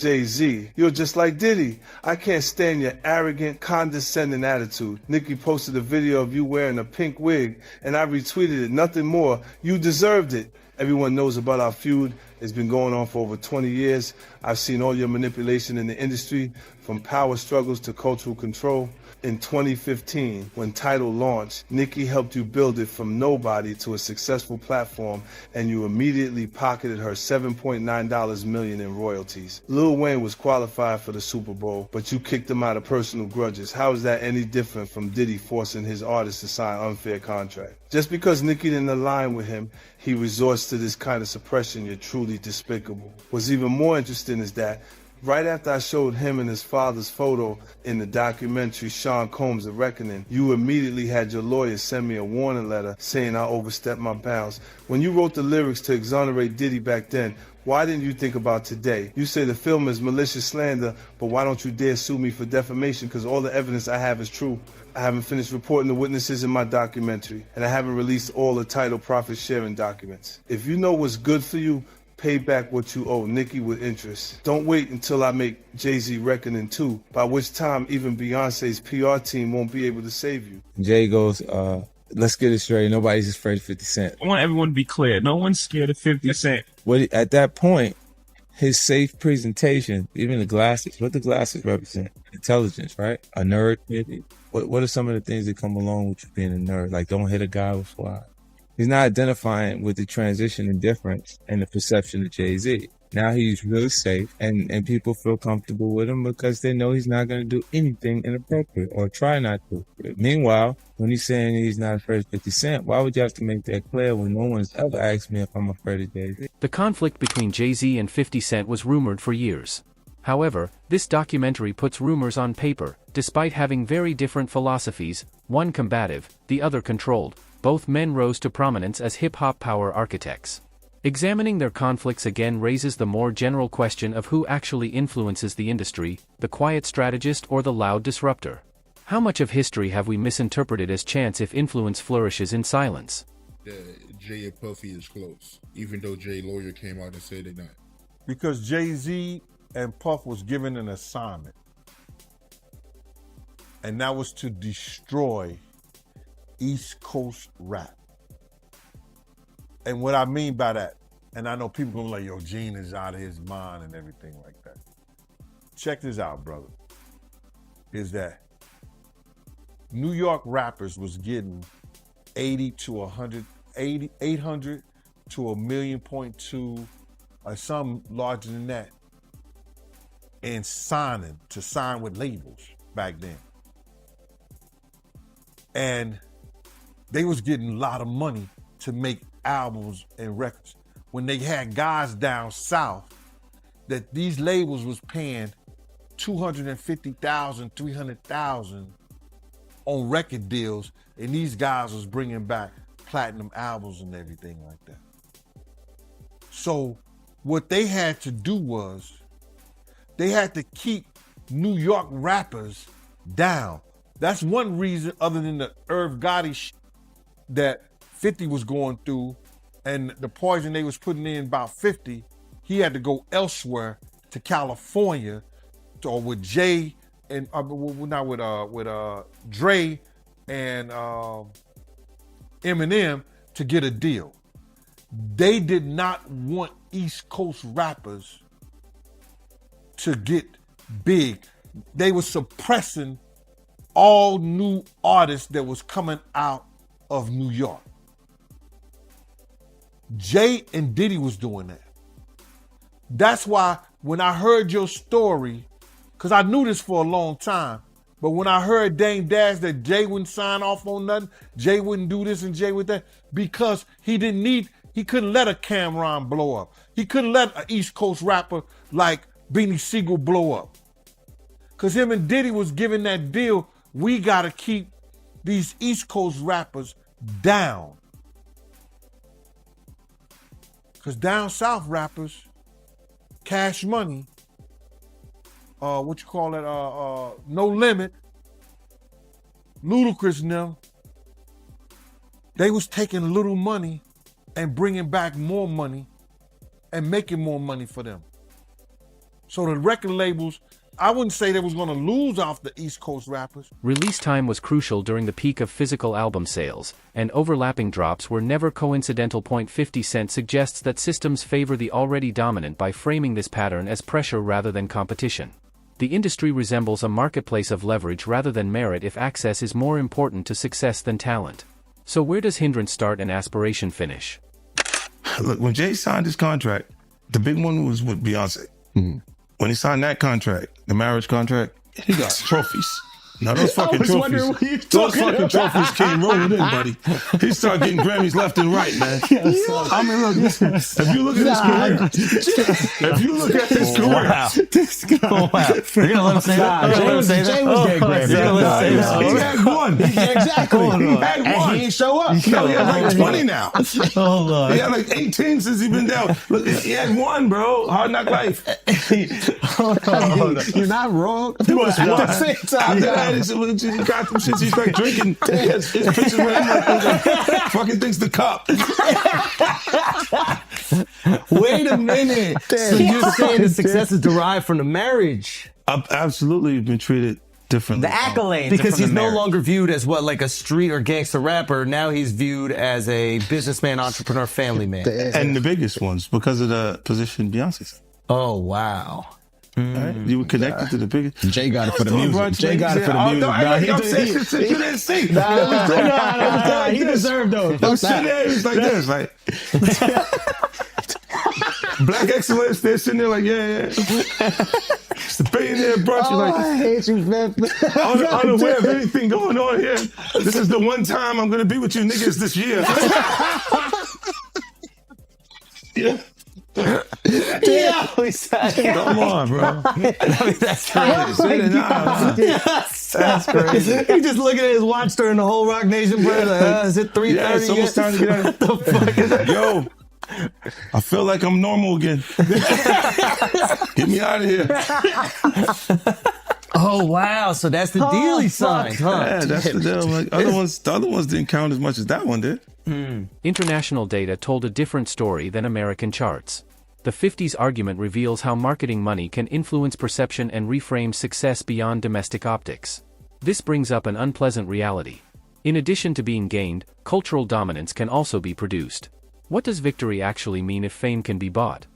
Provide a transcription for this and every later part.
Jay-Z, you're just like Diddy. I can't stand your arrogant, condescending attitude. Nicki posted a video of you wearing a pink wig, and I retweeted it. Nothing more. You deserved it. Everyone knows about our feud. It's been going on for over 20 years. I've seen all your manipulation in the industry, from power struggles to cultural control. In 2015, when Tidal launched, Nicki helped you build it from nobody to a successful platform, and you immediately pocketed her $7.9 million in royalties. Lil Wayne was qualified for the Super Bowl, but you kicked him out of personal grudges. How is that any different from Diddy forcing his artists to sign unfair contracts? Just because Nicki didn't align with him, he resorts to this kind of suppression. You're truly despicable. What's even more interesting is that right after I showed him and his father's photo in the documentary Sean Combs' The Reckoning, you immediately had your lawyer send me a warning letter saying I overstepped my bounds. When you wrote the lyrics to exonerate Diddy back then, why didn't you think about today? You say the film is malicious slander, but why don't you dare sue me for defamation? Because all the evidence I have is true. I haven't finished reporting the witnesses in my documentary, and I haven't released all the Tidal profit sharing documents. If you know what's good for you, pay back what you owe Nicki with interest. Don't wait until I make Jay-Z Reckoning 2, by which time even Beyonce's PR team won't be able to save you. Jay goes, let's get it straight. Nobody's afraid of 50 Cent. I want everyone to be clear. No one's scared of 50 Cent. At that point, his safe presentation, even the glasses, what the glasses represent? Intelligence, right? A nerd, maybe. What are some of the things that come along with you being a nerd? Like, don't hit a guy with fly. He's not identifying with the transition and difference and the perception of Jay-Z. Now he's really safe, and people feel comfortable with him because they know he's not going to do anything inappropriate or try not to. Meanwhile, when he's saying he's not afraid of 50 Cent, why would you have to make that clear when no one's ever asked me if I'm afraid of Jay-Z? The conflict between Jay-Z and 50 Cent was rumored for years. However, this documentary puts rumors on paper. Despite having very different philosophies, one combative, the other controlled, both men rose to prominence as hip-hop power architects. Examining their conflicts again raises the more general question of who actually influences the industry, the quiet strategist or the loud disruptor. How much of history have we misinterpreted as chance if influence flourishes in silence? Jay and Puffy is close, even though Jay lawyer came out and said they're not. Because Jay-Z and Puff was given an assignment, and that was to destroy East Coast rap. And what I mean by that, and I know people gonna be like, yo, Gene is out of his mind and everything like that. Check this out, brother. Is that New York rappers was getting 800 to 1.2 million, or some larger than that, and to sign with labels back then. And they was getting a lot of money to make albums and records. When they had guys down south that these labels was paying $250,000, $300,000 on record deals, and these guys was bringing back platinum albums and everything like that. So what they had to do was they had to keep New York rappers down. That's one reason, other than the Irv Gotti that 50 was going through and the poison they was putting in about 50, he had to go elsewhere to California or with Jay and not with Dre and Eminem to get a deal. They did not want East Coast rappers to get big. They were suppressing all new artists that was coming out of New York. Jay and Diddy was doing that. That's why when I heard your story, because I knew this for a long time, but when I heard Dame Dash that Jay wouldn't sign off on nothing, Jay wouldn't do this and Jay would that, because he couldn't let a Cameron blow up. He couldn't let an East Coast rapper like Beanie Siegel blow up. Because him and Diddy was giving that deal, we got to keep these East Coast rappers down. Because down south rappers, Cash Money, No Limit, Ludacris and them, they was taking little money and bringing back more money and making more money for them. So the record labels, I wouldn't say they was gonna lose off the East Coast rappers. Release time was crucial during the peak of physical album sales, and overlapping drops were never coincidental. 50 Cent suggests that systems favor the already dominant by framing this pattern as pressure rather than competition. The industry resembles a marketplace of leverage rather than merit if access is more important to success than talent. So where does hindrance start and aspiration finish? Look, when Jay signed his contract, the big one was with Beyonce. When he signed that contract, the marriage contract, he got trophies. Now those fucking trophies, trophies came rolling in, buddy. He started getting Grammys left and right, man. I mean, look, listen, if you look at his career, This guy. You're gonna let him say that? Jay was getting Grammys. He had one. Exactly. He had one. And he ain't show up. He had like 20 now. Hold on. He had like 18 since he been down. Look, he had one, bro. Hard Knock Life. Hold on. You're not wrong. At the same time. After that, he got them shits. He's like drinking. His pictures with him like fucking thinks the cup. Wait a minute. So you're saying the success is derived from the marriage? I've absolutely been treated differently. The accolades. Because he's no marriage. longer viewed as what, like a street or gangster rapper. Now he's viewed as a businessman, entrepreneur, family man. And the biggest ones because of the position Beyonce's. Oh, wow. Right? You were connected to the biggest. Jay got it for the music. Jay got it for the music. You didn't see. He deserved those. I'm sitting there, he was like this, like Black excellence. They're sitting there like, yeah. It's the billionaire brunch. You're like, I hate you, man. unaware of anything going on here. This is the one time I'm gonna be with you niggas this year. Yeah. Yeah, Come on, bro. That's crazy. That's crazy. He's just looking at his watch during the whole Rock Nation, bro. Like, is it 3:30? Yeah, it's almost time to get out. What the fuck is that? Yo, I feel like I'm normal again. Get me out of here. Oh, wow. So that's the deal he signed, huh? Yeah, that's the deal. Like, the other ones didn't count as much as that one did. International data told a different story than American charts. The 50s argument reveals how marketing money can influence perception and reframe success beyond domestic optics. This brings up an unpleasant reality. In addition to being gained, cultural dominance can also be produced. What does victory actually mean if fame can be bought?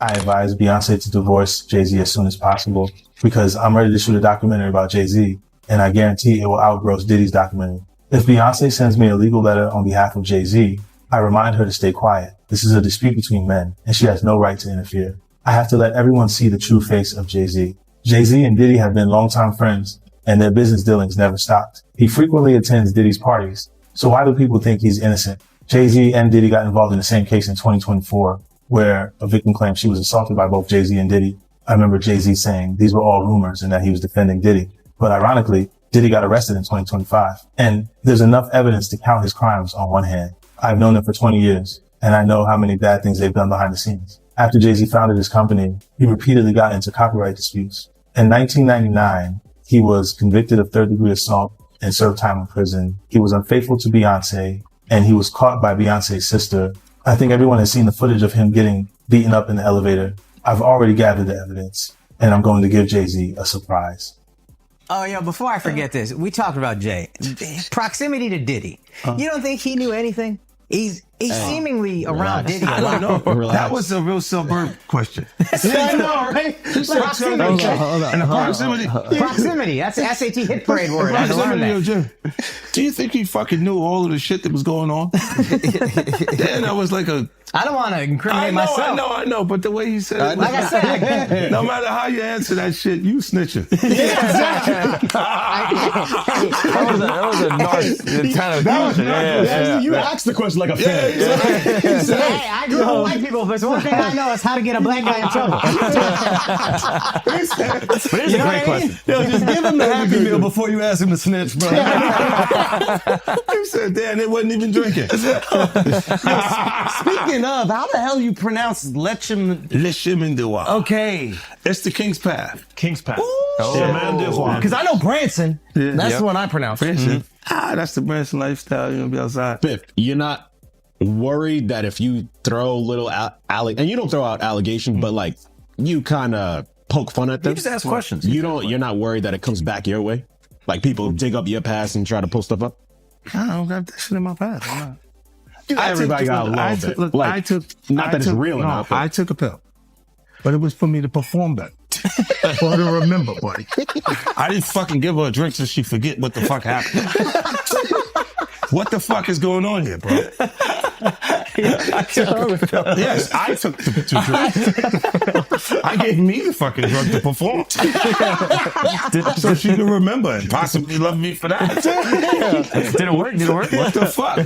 I advise Beyonce to divorce Jay-Z as soon as possible because I'm ready to shoot a documentary about Jay-Z, and I guarantee it will outgross Diddy's documentary. If Beyonce sends me a legal letter on behalf of Jay-Z, I remind her to stay quiet. This is a dispute between men, and she has no right to interfere. I have to let everyone see the true face of Jay-Z. Jay-Z and Diddy have been longtime friends, and their business dealings never stopped. He frequently attends Diddy's parties, so why do people think he's innocent? Jay-Z and Diddy got involved in the same case in 2024, where a victim claimed she was assaulted by both Jay-Z and Diddy. I remember Jay-Z saying these were all rumors and that he was defending Diddy. But ironically, Diddy got arrested in 2025. And there's enough evidence to count his crimes on one hand. I've known them for 20 years, and I know how many bad things they've done behind the scenes. After Jay-Z founded his company, he repeatedly got into copyright disputes. In 1999, he was convicted of third-degree assault and served time in prison. He was unfaithful to Beyonce, and he was caught by Beyonce's sister. I think everyone has seen the footage of him getting beaten up in the elevator. I've already gathered the evidence, and I'm going to give Jay-Z a surprise. Oh, yeah, before I forget this, we talked about Jay. Proximity to Diddy. You don't think he knew anything? He's seemingly around Diddy. I don't know. That was a real suburb question. Yeah, I know, right? Proximity. Hold on. And the proximity. Proximity. That's the SAT hit parade word. I had to learn that. Do you think he fucking knew all of the shit that was going on? Then I was like I don't want to incriminate myself. I know, but the way he said it, Like I said, no matter how you answer that shit, you snitching. yeah, exactly. That was a nice kind of question. You asked the question like a fan. Hey, I grew up with white people, but the one thing I know is how to get a black guy in trouble. But it's a great question. Yo, just give him the Happy Meal before you ask him to snitch, bro. He said, damn, they wasn't even drinking. Speaking of, how the hell you pronounce Lechem? Lechemin-de-Roi. Okay. It's the King's Path. King's Path. Because I know Branson. That's the one I pronounce. Branson. That's the Branson lifestyle. You're going to be outside. Biff, you're not worried that if you throw little and you don't throw out allegations, but like you kind of poke fun at them. You just ask questions. You're not worried that it comes back your way? Like people dig up your past and try to pull stuff up? I don't got that shit in my past. I'm not. Everybody got a little bit. Like, not that it's real or not. I took a pill, but it was for me to perform better. For her to remember, buddy. I didn't fucking give her a drink so she forget what the fuck happened. What the fuck is going on here, bro? Yes, I took the drink. I gave me the fucking drug to perform. So she can remember and possibly love me for that. Did it work? What the fuck?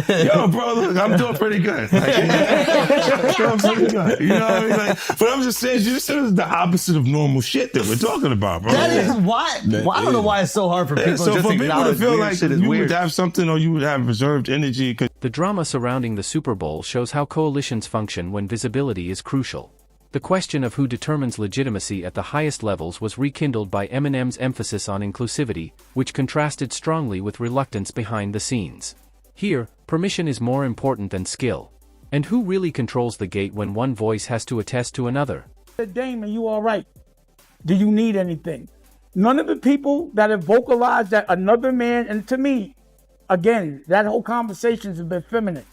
Yo, bro, look, I'm doing pretty good. Like, doing pretty good. You know what I mean? Like, but I'm just saying, this is the opposite of normal shit that we're talking about, bro. That is why. I don't know why it's so hard for people so just for to people to feel like shit is you weird. would have something or you would have reserved energy. The drama surrounding the Super Bowl shows how coalitions function when visibility is crucial. The question of who determines legitimacy at the highest levels was rekindled by Eminem's emphasis on inclusivity, which contrasted strongly with reluctance behind the scenes. Here, permission is more important than skill. And who really controls the gate when one voice has to attest to another? Damon, you all right? Do you need anything? None of the people that have vocalized that another man, and to me, again, that whole conversation's a bit feminine.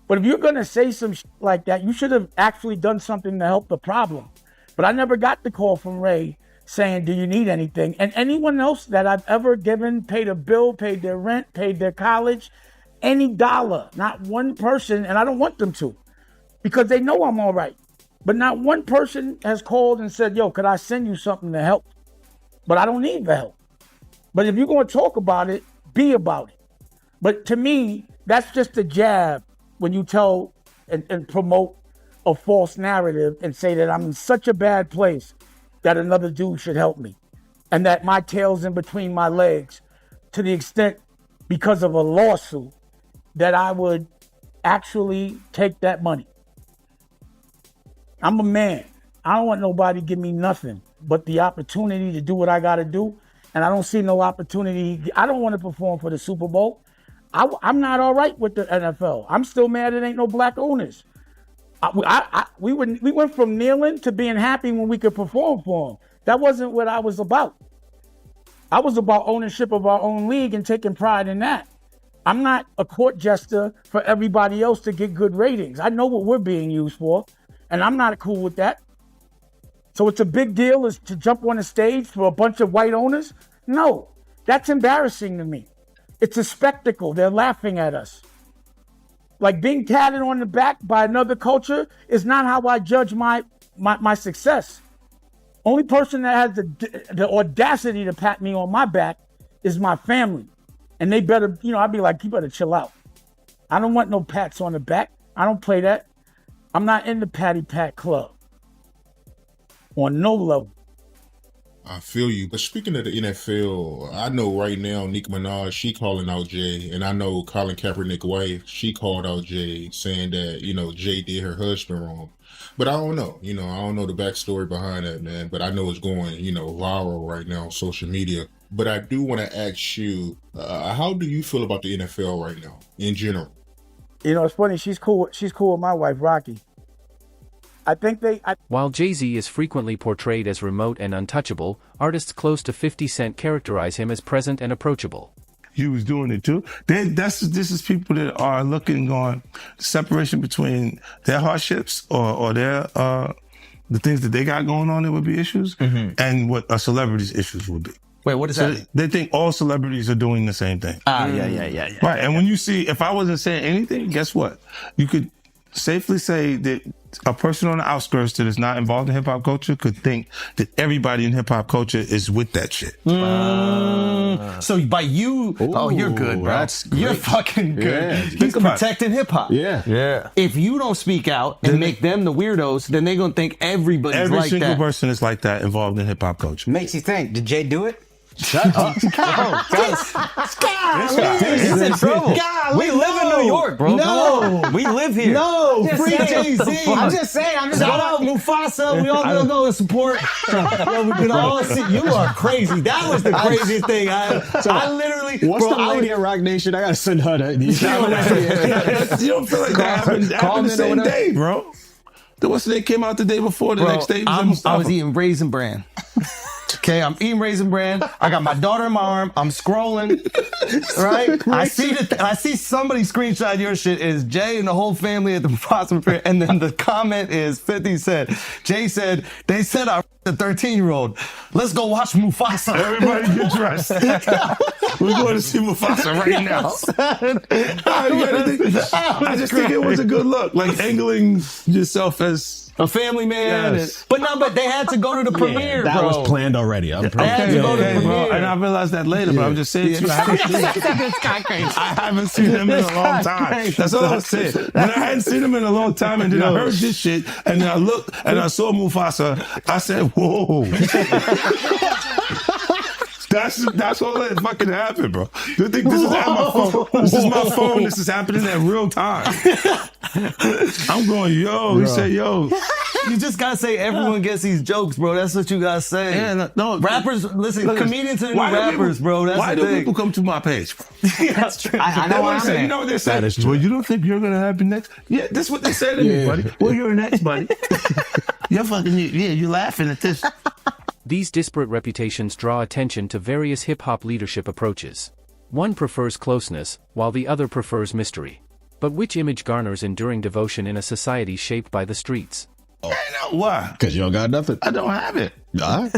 But if you're going to say some like that, you should have actually done something to help the problem. But I never got the call from Ray saying, do you need anything? And anyone else that I've ever given, paid a bill, paid their rent, paid their college, any dollar, not one person, and I don't want them to, because they know I'm all right. But not one person has called and said, yo, could I send you something to help? But I don't need the help. But if you're going to talk about it, be about it. But to me, that's just a jab when you tell and promote a false narrative and say that I'm in such a bad place that another dude should help me. And that my tail's in between my legs to the extent because of a lawsuit that I would actually take that money. I'm a man. I don't want nobody to give me nothing but the opportunity to do what I got to do. And I don't see no opportunity. I don't want to perform for the Super Bowl. I'm not all right with the NFL. I'm still mad it ain't no black owners. We went from kneeling to being happy when we could perform for them. That wasn't what I was about. I was about ownership of our own league and taking pride in that. I'm not a court jester for everybody else to get good ratings. I know what we're being used for, and I'm not cool with that. So it's a big deal is to jump on a stage for a bunch of white owners? No, that's embarrassing to me. It's a spectacle. They're laughing at us. Like being patted on the back by another culture is not how I judge my success. Only person that has the audacity to pat me on my back is my family. And they better, I'd be like, you better chill out. I don't want no pats on the back. I don't play that. I'm not in the patty pat club. On no level. I feel you. But speaking of the NFL, I know right now Nicki Minaj, she calling out Jay. And I know Colin Kaepernick's wife, she called out Jay saying that, Jay did her husband wrong. But I don't know. I don't know the backstory behind that, man. But I know it's going, viral right now on social media. But I do want to ask you, how do you feel about the NFL right now in general? It's funny. She's cool. She's cool with my wife, Rocky. I think While Jay-Z is frequently portrayed as remote and untouchable, artists close to 50 Cent characterize him as present and approachable. You was doing it too. This is people that are looking on separation between their hardships or their the things that they got going on that would be issues and what a celebrity's issues would be. Wait, what is that? They think all celebrities are doing the same thing. Yeah. Right, and when you see, if I wasn't saying anything, guess what? You could safely say that a person on the outskirts that is not involved in hip hop culture could think that everybody in hip hop culture is with that shit. So by you, you're good, bro. You're fucking good. Yeah. He's protecting hip hop. Yeah. If you don't speak out and make them the weirdos, then they're gonna think everybody's Every like single that. person is like that involved in hip hop culture. Makes you think, did Jay do it? Shut up. He's in trouble. We live in New York, bro. No. We live here. No. Free Jay-Z. I'm just saying. Shout out Mufasa. We all gonna go and support. We can all see. You are crazy. That was the craziest thing. I literally. What's the lady at Rock Nation? I gotta send her that. You don't feel like that happened the same day, bro. What's the name came out the day before? The Bro, next day, I was eating Raisin Bran. Okay, I'm eating Raisin Bran. I got my daughter in my arm. I'm scrolling, right? I see somebody screenshot your shit is Jay and the whole family at the Mufasa Fair, and then the comment is 50 Cent. Jay said, they said I the 13-year-old. Let's go watch Mufasa. Everybody get dressed. We're going to see Mufasa right now. I just think it was a good look, like angling yourself as a family man. Yes. But they had to go to the premiere, that bro. was planned already. I'm They had to go to the premiere. Bro, and I realized that later, but I'm just saying to you, I haven't seen him in a long time. That's all I'm saying. When I hadn't seen him in a long time, and then I heard this shit, and then I looked and I saw Mufasa, I said, whoa. That's all that fucking happened, bro. You think this is at my phone? This is my phone. This is happening at real time. I'm going, yo. He said, yo. You just gotta say everyone gets these jokes, bro. That's what you gotta say. Yeah, no, rappers, listen, comedians are the new rappers, bro. That's why the do thing. people come to my page, bro? That's true. I know what I'm saying. You know what they say? Well, you don't think you're gonna happen next? Yeah, that's what they say to me, buddy. Well, you're next, buddy. You're fucking, you're laughing at this. These disparate reputations draw attention to various hip-hop leadership approaches. One prefers closeness, while the other prefers mystery. But which image garners enduring devotion in a society shaped by the streets? Why? Because you don't got nothing. I don't have it. All right.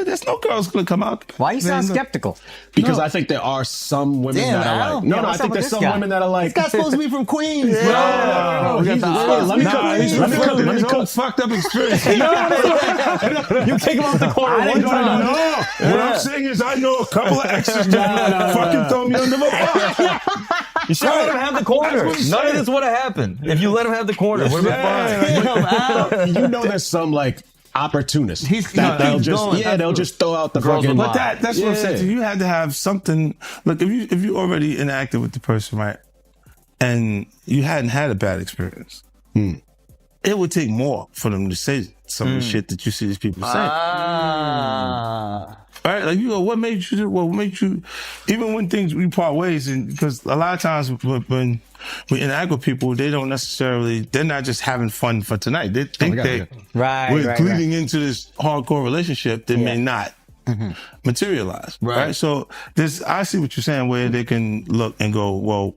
There's no girls gonna come out. Why you sound skeptical? Because I think there are some women that are like. No, I think there's some women that are like. This guy's supposed to be from Queens, bro. No, he's fucked up experience. You take him off the corner. What I'm saying is, I know a couple of exes that fucking throw me under the bus. You should let him have the corner. None of this would have happened if you let him have the corner. Would have been fine. You know, there's some like opportunists they'll just throw out the fucking. But that's what I'm saying. You had to have something. Look, if you already interacted with the person, right, and you hadn't had a bad experience, it would take more for them to say some of the shit that you see these people say. Right? Like, you go, what made you do? What made you, even when we part ways, and because a lot of times when we interact with people, they're not just having fun for tonight. They think we're leading into this hardcore relationship that may not materialize. Right? So I see what you're saying, where they can look and go, well,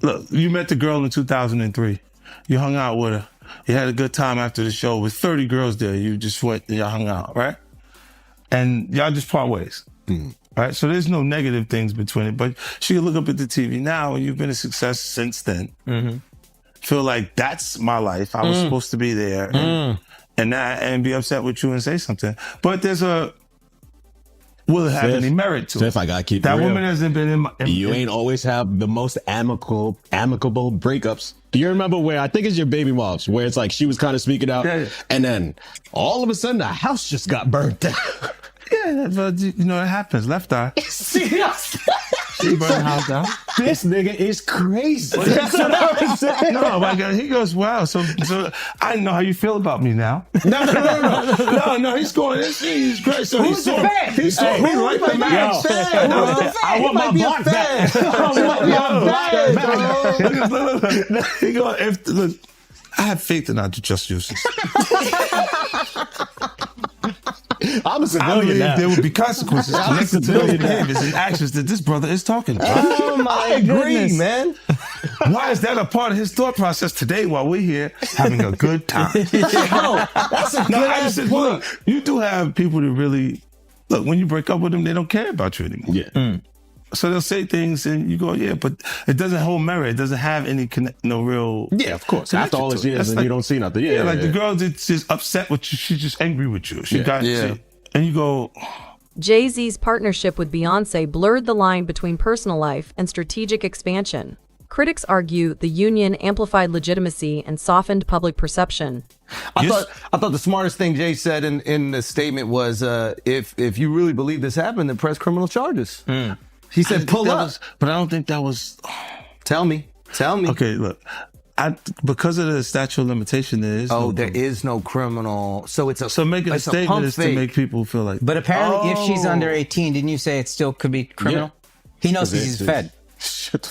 look, you met the girl in 2003. You hung out with her. You had a good time after the show with 30 girls there. You just went and y'all hung out, right? And y'all just part ways. Right? So there's no negative things between it. But she can look up at the TV now, and you've been a success since then. Feel like that's my life. I was supposed to be there. And be upset with you and say something. But will it have any merit to it? If I gotta keep that it real, woman hasn't been you ain't always have the most amicable breakups. Do you remember where I think it's your baby moms, where it's like she was kind of speaking out, and then all of a sudden the house just got burnt down? Yeah, but you know it happens. Left eye. She burned the house down. This nigga is crazy. That's what I was saying. No, my God, he goes, wow. So I know how you feel about me now. No. He's going. He's great. So he saw. He liked the match. I want my block back. He goes, look, I have faith in our just uses. I'm a civilian I believe now. there will be consequences connected to those behaviors and actions that this brother is talking about. Oh my goodness, man. Why is that a part of his thought process today while we're here having a good time? That's a good point. Look, you do have people that really, look, when you break up with them, they don't care about you anymore. Yeah. So they'll say things and you go, yeah, but it doesn't hold merit. It doesn't have any real. Yeah, of course. After all these years and you don't see nothing. Yeah, the girl that's just upset with you. She's just angry with you. And you go. Jay-Z's partnership with Beyonce blurred the line between personal life and strategic expansion. Critics argue the union amplified legitimacy and softened public perception. I thought the smartest thing Jay said in the statement was, if you really believe this happened, then press criminal charges. He said, pull up. But I don't think that was. Tell me. Okay, look. Because of the statute of limitation, there is there is no criminal. So making a statement is to make people feel like. But apparently, if she's under 18, didn't you say it still could be criminal? Yeah. He knows he's fed.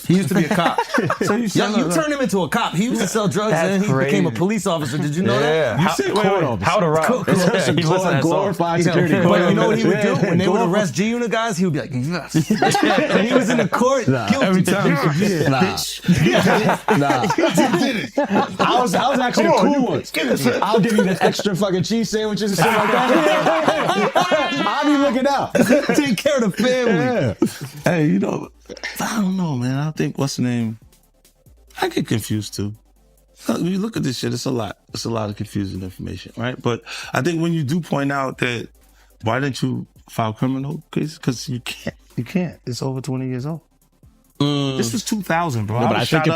He used to be a cop. So you Yeah, you turned him into a cop. He used to sell drugs and then he became a police officer. Did you know that? You said, wait, how to rob. Cool. He listened to that glorified song. security. But you know what he would do? When they would arrest G Unit guys, he would be like, yes. And he was in the court guilty. Every time. I was actually a cool one. I'll give you the extra fucking cheese sandwiches and shit like that. I'll be looking out. Take care of the family. Hey, you know, I don't know, man. I think, what's the name? I get confused too. When you look at this shit, it's a lot. It's a lot of confusing information, right? But I think when you do point out that, why didn't you file criminal cases? Because you can't. You can't. It's over 20 years old. This was 2000, bro. No, but I think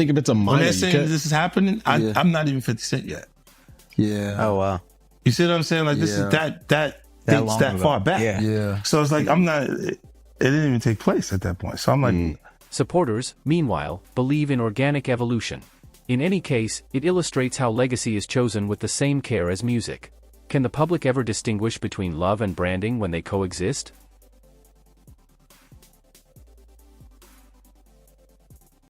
if it's a minor, when they're saying this is happening, I'm not even 50 Cent yet. Yeah. Oh wow. You see what I'm saying? Like this is that dates that far back. Yeah. So it's like it didn't even take place at that point. So I'm like. Supporters, meanwhile, believe in organic evolution. In any case, it illustrates how legacy is chosen with the same care as music. Can the public ever distinguish between love and branding when they coexist?